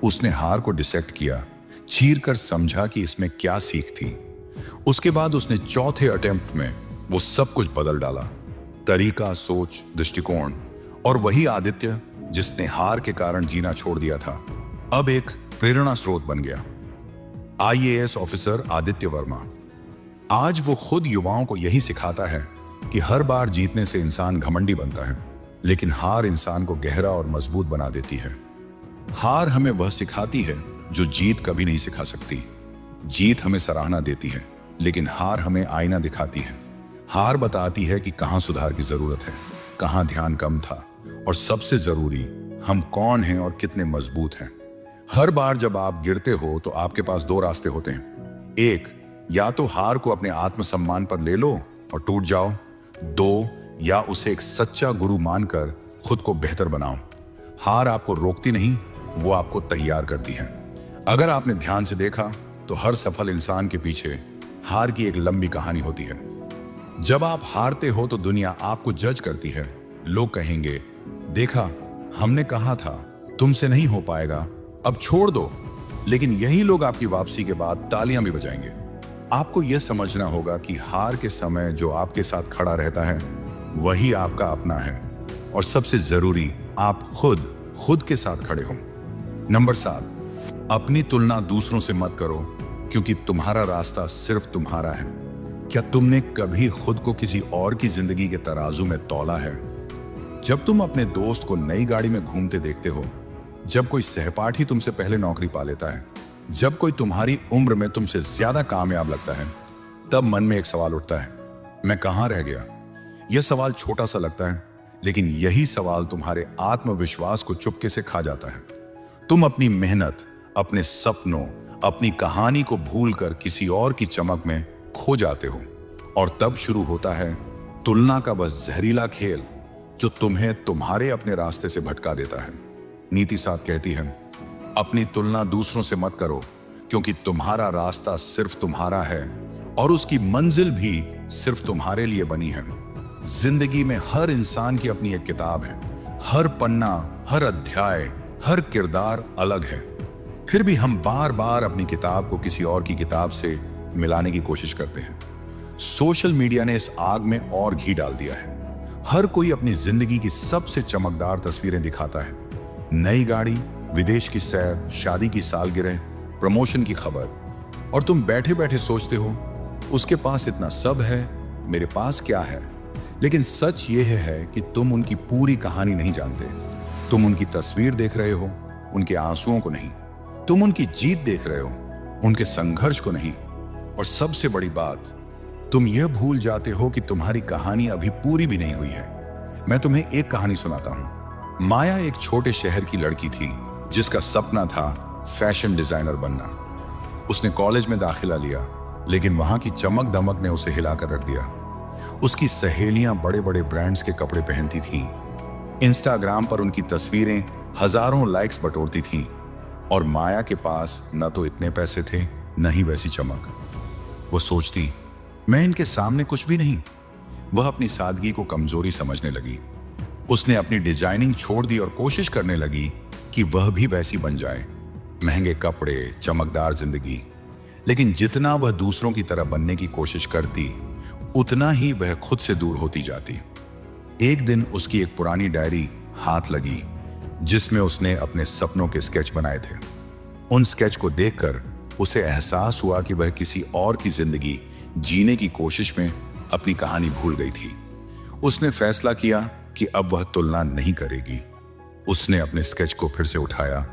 उसने हार को डिसेक्ट किया, चीर कर समझा कि इसमें क्या सीख थी। उसके बाद उसने चौथे अटेम्प्ट में वो सब कुछ बदल डाला, तरीका, सोच, दृष्टिकोण। और वही आदित्य जिसने हार के कारण जीना छोड़ दिया था, अब एक प्रेरणा स्रोत बन गया। IAS officer Aditya Verma. आज वो खुद युवाओं को यही सिखाता है कि हर बार जीतने से इंसान घमंडी बनता है, लेकिन हार इंसान को गहरा और मजबूत बना देती है। हार हमें वह सिखाती है जो जीत कभी नहीं सिखा सकती। जीत हमें सराहना देती है, लेकिन हार हमें आईना दिखाती है। हार बताती है कि कहां सुधार की जरूरत है, कहां ध्यान कम था, और सबसे जरूरी, हम कौन हैं और कितने मजबूत हैं। हर बार जब आप गिरते हो तो आपके पास 2 रास्ते होते हैं। एक, या तो हार को अपने आत्मसम्मान पर ले लो और टूट जाओ। 2, या उसे एक सच्चा गुरु मानकर खुद को बेहतर बनाओ। हार आपको रोकती नहीं, वो आपको तैयार करती है। अगर आपने ध्यान से देखा तो हर सफल इंसान के पीछे हार की एक लंबी कहानी होती है। जब आप हारते हो तो दुनिया आपको जज करती है। लोग कहेंगे, देखा, हमने कहा था तुमसे नहीं हो पाएगा, अब छोड़ दो। लेकिन यही लोग आपकी वापसी के बाद तालियां भी बजाएंगे। आपको यह समझना होगा कि हार के समय जो आपके साथ खड़ा रहता है वही आपका अपना है, और सबसे जरूरी, आप खुद के साथ खड़े हो। नंबर 7, अपनी तुलना दूसरों से मत करो, क्योंकि तुम्हारा रास्ता सिर्फ तुम्हारा है। क्या तुमने कभी खुद को किसी और की जिंदगी के तराजू में तौला है? जब तुम अपने दोस्त को नई गाड़ी में घूमते देखते हो, जब कोई सहपाठी तुमसे पहले नौकरी पा लेता है, जब कोई तुम्हारी उम्र में तुमसे ज्यादा कामयाब लगता है, तब मन में एक सवाल उठता है, मैं कहां रह गया? यह सवाल छोटा सा लगता है, लेकिन यही सवाल तुम्हारे आत्मविश्वास को चुपके से खा जाता है। तुम अपनी मेहनत, अपने सपनों, अपनी कहानी को भूलकर किसी और की चमक में खो जाते हो, और तब शुरू होता है तुलना का बस जहरीला खेल जो तुम्हें तुम्हारे अपने रास्ते से भटका देता है। नीति 7 कहती है, अपनी तुलना दूसरों से मत करो, क्योंकि तुम्हारा रास्ता सिर्फ तुम्हारा है और उसकी मंजिल भी सिर्फ तुम्हारे लिए बनी है। जिंदगी में हर इंसान की अपनी एक किताब है। हर पन्ना, हर अध्याय, हर किरदार अलग है। फिर भी हम बार बार अपनी किताब को किसी और की किताब से मिलाने की कोशिश करते हैं। सोशल मीडिया ने इस आग में और घी डाल दिया है। हर कोई अपनी जिंदगी की सबसे चमकदार तस्वीरें दिखाता है। नई गाड़ी, विदेश की सैर, शादी की सालगिरह, प्रमोशन की खबर, और तुम बैठे बैठे सोचते हो उसके पास इतना सब है, मेरे पास क्या है। लेकिन सच ये है कि तुम उनकी पूरी कहानी नहीं जानते। तुम उनकी तस्वीर देख रहे हो, उनके आंसुओं को नहीं। तुम उनकी जीत देख रहे हो, उनके संघर्ष को नहीं। और सबसे बड़ी बात, तुम यह भूल जाते हो कि तुम्हारी कहानी अभी पूरी भी नहीं हुई है। मैं तुम्हें एक कहानी सुनाता हूं। माया एक छोटे शहर की लड़की थी जिसका सपना था फैशन डिजाइनर बनना। उसने कॉलेज में दाखिला लिया, लेकिन वहां की चमक दमक ने उसे हिलाकर रख दिया। उसकी सहेलियां बड़े बड़े ब्रांड्स के कपड़े पहनती थीं। इंस्टाग्राम पर उनकी तस्वीरें हजारों लाइक्स बटोरती थीं, और माया के पास न तो इतने पैसे थे, न ही वैसी चमक। वो सोचती, मैं इनके सामने कुछ भी नहीं। वह अपनी सादगी को कमजोरी समझने लगी। उसने अपनी डिजाइनिंग छोड़ दी और कोशिश करने लगी कि वह भी वैसी बन जाए। महंगे कपड़े, चमकदार जिंदगी। लेकिन जितना वह दूसरों की तरह बनने की कोशिश करती, उतना ही वह खुद से दूर होती जाती। एक दिन उसकी एक पुरानी डायरी हाथ लगी जिसमें उसने अपने सपनों के स्केच बनाए थे। उन स्केच को देखकर उसे एहसास हुआ कि वह किसी और की जिंदगी जीने की कोशिश में अपनी कहानी भूल गई थी। उसने फैसला किया कि अब वह तुलना नहीं करेगी। उसने अपने स्केच को फिर से उठाया,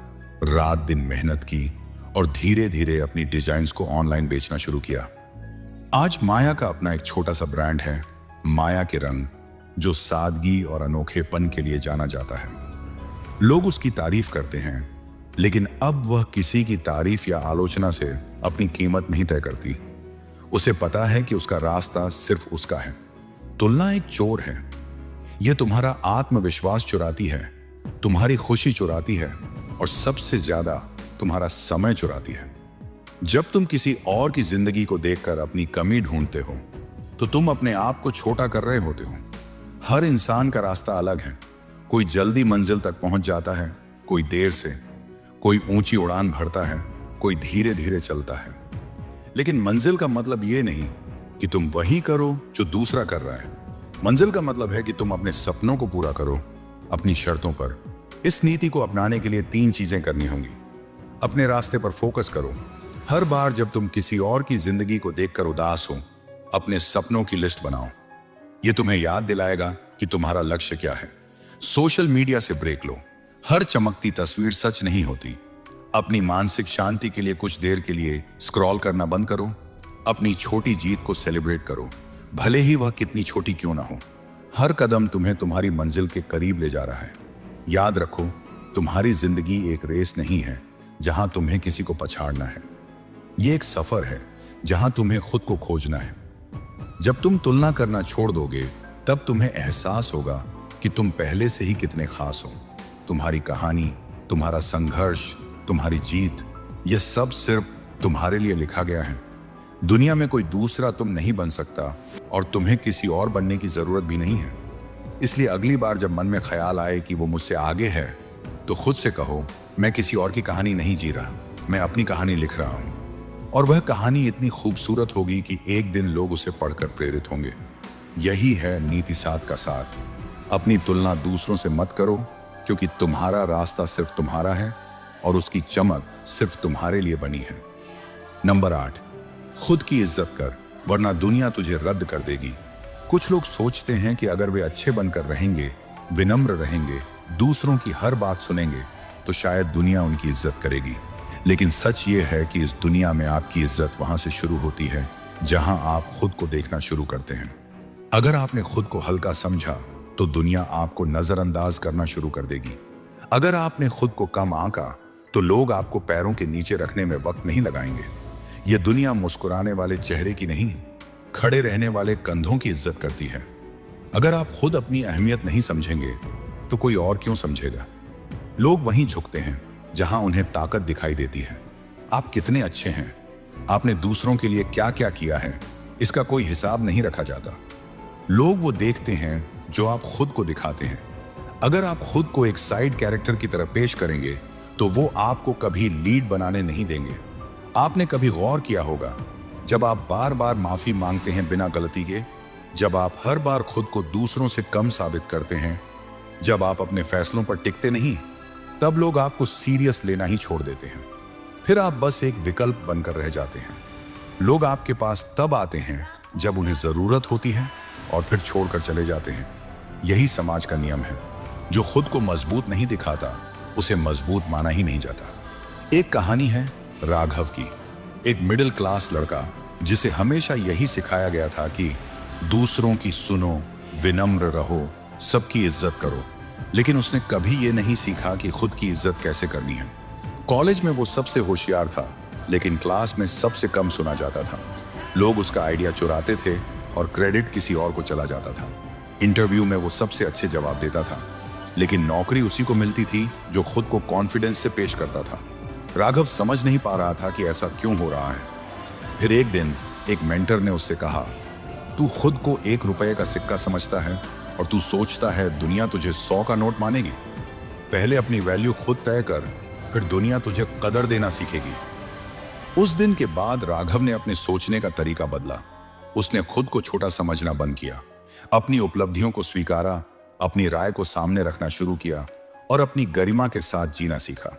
रात दिन मेहनत की और धीरे धीरे अपनी डिजाइन्स को ऑनलाइन बेचना शुरू किया। आज माया का अपना एक छोटा सा ब्रांड है, माया के रंग, जो सादगी और अनोखेपन के लिए जाना जाता है। लोग उसकी तारीफ करते हैं, लेकिन अब वह किसी की तारीफ या आलोचना से अपनी कीमत नहीं तय करती। उसे पता है कि उसका रास्ता सिर्फ उसका है। तुलना एक चोर है। यह तुम्हारा आत्मविश्वास चुराती है, तुम्हारी खुशी चुराती है, और सबसे ज्यादा तुम्हारा समय चुराती है। जब तुम किसी और की जिंदगी को देखकर अपनी कमी ढूंढते हो, तो तुम अपने आप को छोटा कर रहे होते हो। हर इंसान का रास्ता अलग है। कोई जल्दी मंजिल तक पहुंच जाता है, कोई देर से। कोई ऊंची उड़ान भरता है, कोई धीरे धीरे चलता है। लेकिन मंजिल का मतलब ये नहीं कि तुम वही करो जो दूसरा कर रहा है। मंजिल का मतलब है कि तुम अपने सपनों को पूरा करो, अपनी शर्तों पर। इस नीति को अपनाने के लिए 3 चीजें करनी होंगी। अपने रास्ते पर फोकस करो। हर बार जब तुम किसी और की जिंदगी को देखकर उदास हो, अपने सपनों की लिस्ट बनाओ। यह तुम्हें याद दिलाएगा कि तुम्हारा लक्ष्य क्या है। सोशल मीडिया से ब्रेक लो। हर चमकती तस्वीर सच नहीं होती। अपनी मानसिक शांति के लिए कुछ देर के लिए स्क्रॉल करना बंद करो। अपनी छोटी जीत को सेलिब्रेट करो, भले ही वह कितनी छोटी क्यों ना हो। हर कदम तुम्हें तुम्हारी मंजिल के करीब ले जा रहा है। याद रखो, तुम्हारी जिंदगी एक रेस नहीं है जहां तुम्हें किसी को पछाड़ना है। यह एक सफर है जहां तुम्हें खुद को खोजना है। जब तुम तुलना करना छोड़ दोगे, तब तुम्हें एहसास होगा कि तुम पहले से ही कितने खास हो। तुम्हारी कहानी, तुम्हारा संघर्ष, तुम्हारी जीत, यह सब सिर्फ तुम्हारे लिए लिखा गया है। दुनिया में कोई दूसरा तुम नहीं बन सकता, और तुम्हें किसी और बनने की जरूरत भी नहीं है। इसलिए अगली बार जब मन में ख्याल आए कि वो मुझसे आगे है, तो खुद से कहो, मैं किसी और की कहानी नहीं जी रहा, मैं अपनी कहानी लिख रहा हूं। और वह कहानी इतनी खूबसूरत होगी कि एक दिन लोग उसे पढ़कर प्रेरित होंगे। यही है नीति 7 का साथ। अपनी तुलना दूसरों से मत करो, क्योंकि तुम्हारा रास्ता सिर्फ तुम्हारा है और उसकी चमक सिर्फ तुम्हारे लिए बनी है। नंबर 8, खुद की इज्जत कर, वरना दुनिया तुझे रद्द कर देगी। कुछ लोग सोचते हैं कि अगर वे अच्छे बनकर रहेंगे, विनम्र रहेंगे, दूसरों की हर बात सुनेंगे, तो शायद दुनिया उनकी इज्जत करेगी। लेकिन सच ये है कि इस दुनिया में आपकी इज्जत वहां से शुरू होती है जहां आप खुद को देखना शुरू करते हैं। अगर आपने खुद को हल्का समझा, तो दुनिया आपको नजरअंदाज करना शुरू कर देगी। अगर आपने खुद को कम आंका, तो लोग आपको पैरों के नीचे रखने में वक्त नहीं लगाएंगे। यह दुनिया मुस्कुराने वाले चेहरे की नहीं, खड़े रहने वाले कंधों की इज्जत करती है। अगर आप खुद अपनी अहमियत नहीं समझेंगे तो कोई और क्यों समझेगा। लोग वहीं झुकते हैं जहां उन्हें ताकत दिखाई देती है। आप कितने अच्छे हैं, आपने दूसरों के लिए क्या क्या किया है, इसका कोई हिसाब नहीं रखा जाता। लोग वो देखते हैं जो आप खुद को दिखाते हैं। अगर आप खुद को एक साइड कैरेक्टर की तरह पेश करेंगे तो वो आपको कभी लीड बनाने नहीं देंगे। आपने कभी गौर किया होगा, जब आप बार बार माफी मांगते हैं बिना गलती के, जब आप हर बार खुद को दूसरों से कम साबित करते हैं, जब आप अपने फैसलों पर टिकते नहीं, तब लोग आपको सीरियस लेना ही छोड़ देते हैं। फिर आप बस एक विकल्प बनकर रह जाते हैं। लोग आपके पास तब आते हैं जब उन्हें जरूरत होती है और फिर छोड़कर चले जाते हैं। यही समाज का नियम है। जो खुद को मजबूत नहीं दिखाता उसे मजबूत माना ही नहीं जाता। एक कहानी है राघव की। एक मिडिल क्लास लड़का जिसे हमेशा यही सिखाया गया था कि दूसरों की सुनो, विनम्र रहो, सबकी इज्जत करो, लेकिन उसने कभी ये नहीं सीखा कि खुद की इज्जत कैसे करनी है। कॉलेज में वो सबसे होशियार था, लेकिन क्लास में सबसे कम सुना जाता था। लोग उसका आइडिया चुराते थे और क्रेडिट किसी और को चला जाता था। इंटरव्यू में वो सबसे अच्छे जवाब देता था, लेकिन नौकरी उसी को मिलती थी जो खुद को कॉन्फिडेंस से पेश करता था। राघव समझ नहीं पा रहा था कि ऐसा क्यों हो रहा है। फिर एक दिन एक मेंटर ने उससे कहा, तू खुद को 1 रुपए का सिक्का समझता है और तू सोचता है दुनिया तुझे 100 का नोट मानेगी। पहले अपनी वैल्यू खुद तय कर, फिर दुनिया तुझे कदर देना सीखेगी। उस दिन के बाद राघव ने अपने सोचने का तरीका बदला। उसने खुद को छोटा समझना बंद किया, अपनी उपलब्धियों को स्वीकारा, अपनी राय को सामने रखना शुरू किया और अपनी गरिमा के साथ जीना सीखा।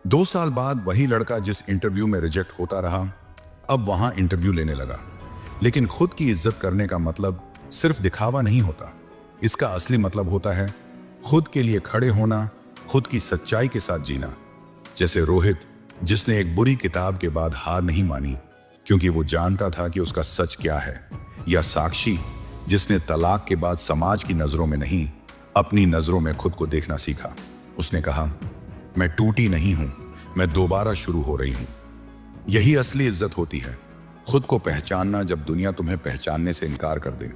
2 साल बाद वही लड़का जिस इंटरव्यू में रिजेक्ट होता रहा, अब वहां इंटरव्यू लेने लगा। लेकिन खुद की इज्जत करने का मतलब सिर्फ दिखावा नहीं होता। इसका असली मतलब होता है खुद के लिए खड़े होना, खुद की सच्चाई के साथ जीना। जैसे रोहित, जिसने एक बुरी किताब के बाद हार नहीं मानी क्योंकि वो जानता था कि उसका सच क्या है। या साक्षी, जिसने तलाक के बाद समाज की नजरों में नहीं, अपनी नजरों में खुद को देखना सीखा। उसने कहा, मैं टूटी नहीं हूं, मैं दोबारा शुरू हो रही हूं। यही असली इज्जत होती है, खुद को पहचानना जब दुनिया तुम्हें पहचानने से इनकार कर दे।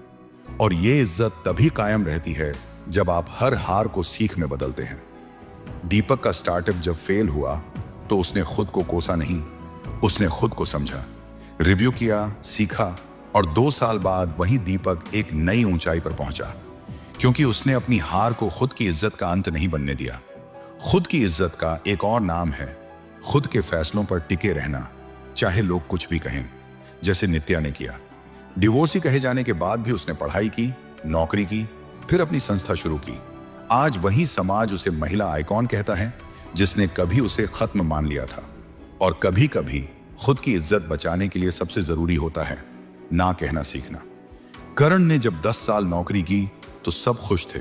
और ये इज्जत तभी कायम रहती है जब आप हर हार को सीख में बदलते हैं। दीपक का स्टार्टअप जब फेल हुआ तो उसने खुद को कोसा नहीं, उसने खुद को समझा, रिव्यू किया, सीखा और 2 साल बाद वही दीपक एक नई ऊंचाई पर पहुंचा, क्योंकि उसने अपनी हार को खुद की इज्जत का अंत नहीं बनने दिया। खुद की इज्जत का एक और नाम है खुद के फैसलों पर टिके रहना, चाहे लोग कुछ भी कहें। जैसे नित्या ने किया। डिवोर्सी कहे जाने के बाद भी उसने पढ़ाई की, नौकरी की, फिर अपनी संस्था शुरू की। आज वही समाज उसे महिला आइकॉन कहता है, जिसने कभी उसे खत्म मान लिया था। और कभी कभी खुद की इज्जत बचाने के लिए सबसे जरूरी होता है ना कहना सीखना। करण ने जब 10 साल नौकरी की तो सब खुश थे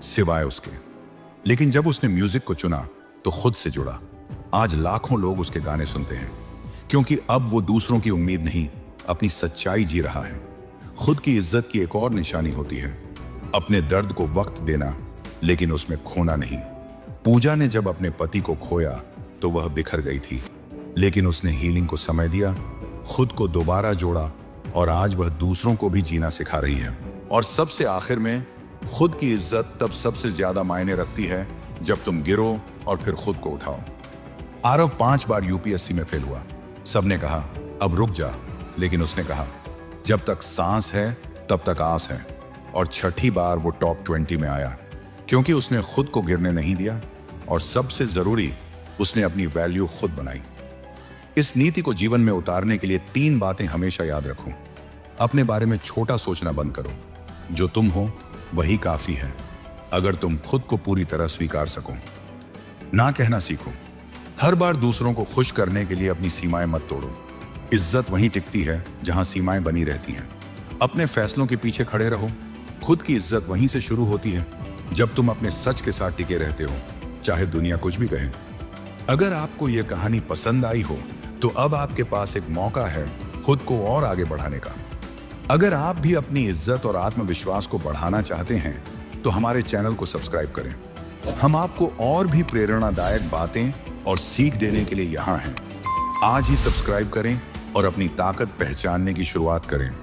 सिवाय उसके, लेकिन जब उसने म्यूजिक को चुना तो खुद से जुड़ा। आज लाखों लोग उसके गाने सुनते हैं, क्योंकि अब वो दूसरों की उम्मीद नहीं, अपनी सच्चाई जी रहा है। खुद की इज्जत की एक और निशानी होती है अपने दर्द को वक्त देना, लेकिन उसमें खोना नहीं। पूजा ने जब अपने पति को खोया तो वह बिखर गई थी, लेकिन उसने हीलिंग को समय दिया, खुद को दोबारा जोड़ा और आज वह दूसरों को भी जीना सिखा रही है। और सबसे आखिर में, खुद की इज्जत तब सबसे ज्यादा मायने रखती है जब तुम गिरो और फिर खुद को उठाओ। आरव 5 बार यूपीएससी में फेल हुआ। सबने कहा अब रुक जा, लेकिन उसने कहा जब तक सांस है तब तक आस है। और 6ठी बार वो टॉप 20 में आया, क्योंकि उसने खुद को गिरने नहीं दिया और सबसे जरूरी, उसने अपनी वैल्यू खुद बनाई। इस नीति को जीवन में उतारने के लिए 3 बातें हमेशा याद रखो। अपने बारे में छोटा सोचना बंद करो। जो तुम हो वही काफी है, अगर तुम खुद को पूरी तरह स्वीकार सको। ना कहना सीखो। हर बार दूसरों को खुश करने के लिए अपनी सीमाएं मत तोड़ो। इज्जत वहीं टिकती है जहां सीमाएं बनी रहती हैं। अपने फैसलों के पीछे खड़े रहो। खुद की इज्जत वहीं से शुरू होती है जब तुम अपने सच के साथ टिके रहते हो, चाहे दुनिया कुछ भी कहे। अगर आपको यह कहानी पसंद आई हो तो अब आपके पास एक मौका है खुद को और आगे बढ़ाने का। अगर आप भी अपनी इज्जत और आत्मविश्वास को बढ़ाना चाहते हैं तो हमारे चैनल को सब्सक्राइब करें। हम आपको और भी प्रेरणादायक बातें और सीख देने के लिए यहाँ हैं। आज ही सब्सक्राइब करें और अपनी ताकत पहचानने की शुरुआत करें।